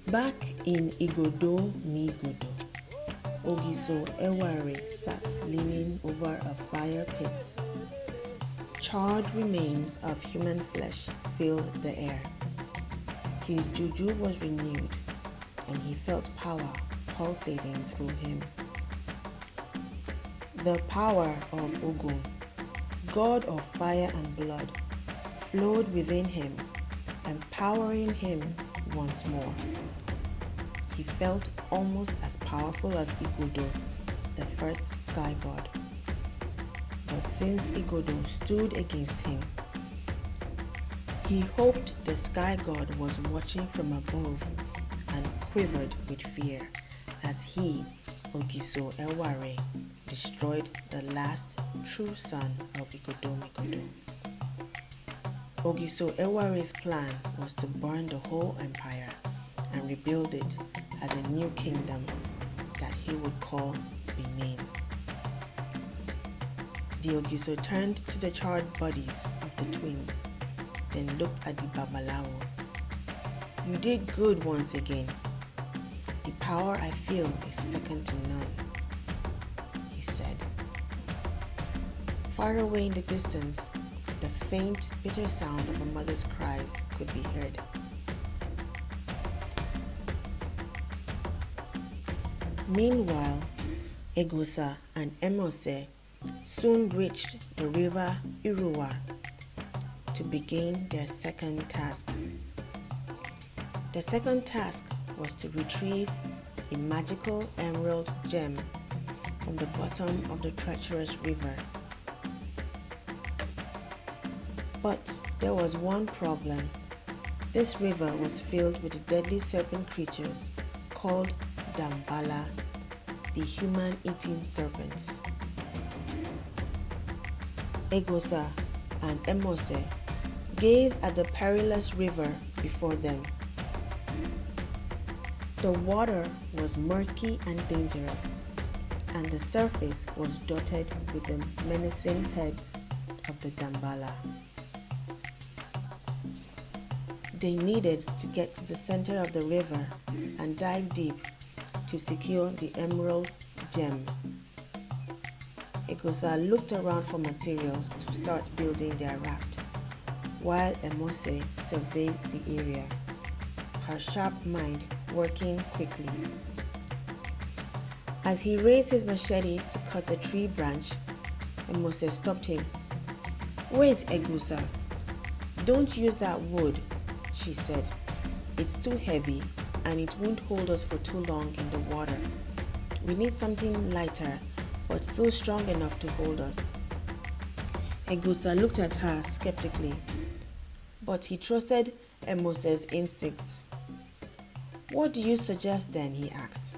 Back in Igodomigodo, Ogiso Ewuare sat leaning over a fire pit. Charred remains of human flesh filled the air. His juju was renewed, and he felt power pulsating through him. The power of Ogun, god of fire and blood, flowed within him, empowering him once more. He felt almost as powerful as Igodo, the first sky god. But since Igodo stood against him, he hoped the sky god was watching from above and quivered with fear as he, Ogiso Ewuare, destroyed the last true son of Igodomigodo. Ogiso Ewuare's plan was to burn the whole empire and rebuild it as a new kingdom that he would call Benin. The Ogiso turned to the charred bodies of the twins, then looked at the Babalawo. "You did good once again. The power I feel is second to none," he said. Far away in the distance, the faint, bitter sound of a mother's cries could be heard. Meanwhile, Eghosa and Emose soon reached the River IRRUA to begin their second task. The second task was to retrieve a magical emerald gem from the bottom of the treacherous river. But there was one problem. This river was filled with deadly serpent creatures called Dambala, the human-eating serpents. Eghosa and Emose gazed at the perilous river before them. The water was murky and dangerous, and the surface was dotted with the menacing heads of the Dambala. They needed to get to the center of the river and dive deep to secure the emerald gem. Eghosa looked around for materials to start building their raft, while Emose surveyed the area, her sharp mind working quickly. As he raised his machete to cut a tree branch, Emose stopped him. "Wait, Eghosa, don't use that wood," she said. "It's too heavy and it won't hold us for too long in the water. We need something lighter but still strong enough to hold us." Eghosa looked at her skeptically, but he trusted Emose's instincts. "What do you suggest then?" he asked.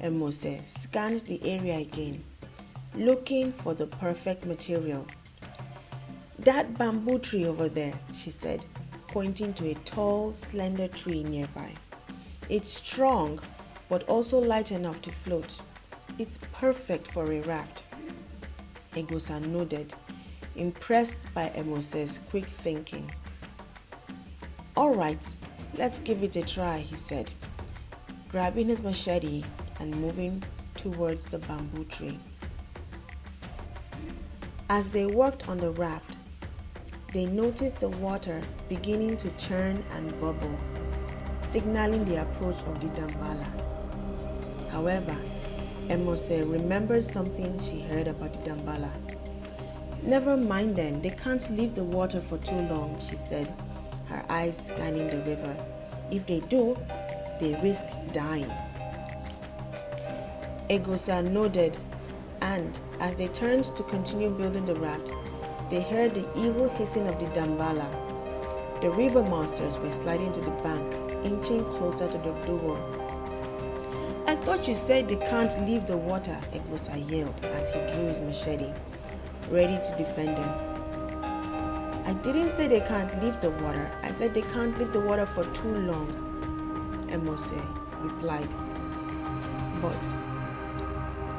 Emose scanned the area again, looking for the perfect material. "That bamboo tree over there," she said, pointing to a tall, slender tree nearby. "It's strong, but also light enough to float. It's perfect for a raft." Eghosa nodded, impressed by Emose's quick thinking. "All right, let's give it a try," he said, grabbing his machete and moving towards the bamboo tree. As they worked on the raft, they noticed the water beginning to churn and bubble, signaling the approach of the Dambala. However, Emose remembered something she heard about the Dambala. "Never mind then, they can't leave the water for too long," she said, her eyes scanning the river. "If they do, they risk dying." Eghosa nodded, and as they turned to continue building the raft, they heard the evil hissing of the Dambala. The river monsters were sliding to the bank, inching closer to the duo. "I thought you said they can't leave the water," Eghosa yelled as he drew his machete, ready to defend them. "I didn't say they can't leave the water. I said they can't leave the water for too long," Emose replied. But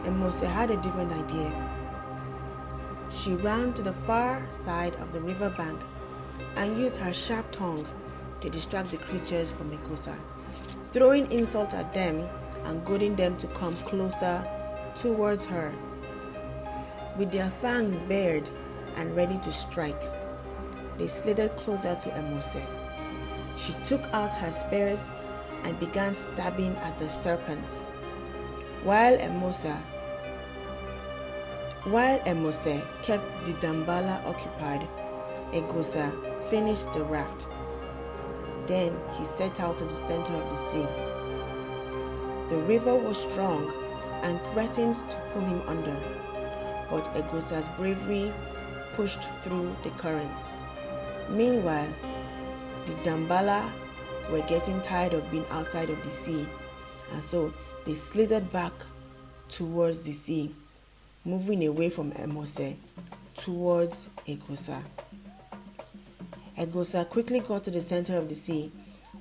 Emose had a different idea. She ran to the far side of the riverbank and used her sharp tongue to distract the creatures from Eghosa, throwing insults at them and goading them to come closer towards her. With their fangs bared and ready to strike, they slithered closer to Emose. She took out her spears and began stabbing at the serpents. While Emose kept the Dambala occupied, Eghosa finished the raft. Then he set out to the center of the sea. The river was strong and threatened to pull him under, but Eghosa's bravery pushed through the currents. Meanwhile, the Dambala were getting tired of being outside of the sea, and so they slithered back towards the sea, moving away from Emose towards Eghosa. Eghosa quickly got to the center of the sea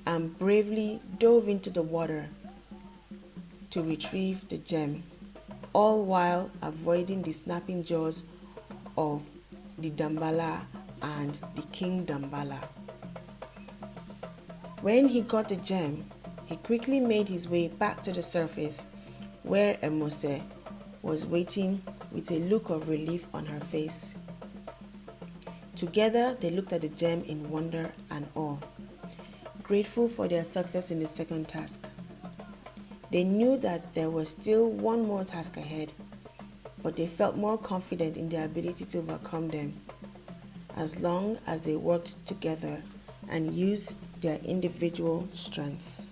and bravely dove into the water to retrieve the gem, all while avoiding the snapping jaws of the Dambala and the King Dambala. When he got the gem, he quickly made his way back to the surface where Emose was waiting with a look of relief on her face. Together, they looked at the gem in wonder and awe, grateful for their success in the second task. They knew that there was still one more task ahead, but they felt more confident in their ability to overcome them, as long as they worked together and used their individual strengths.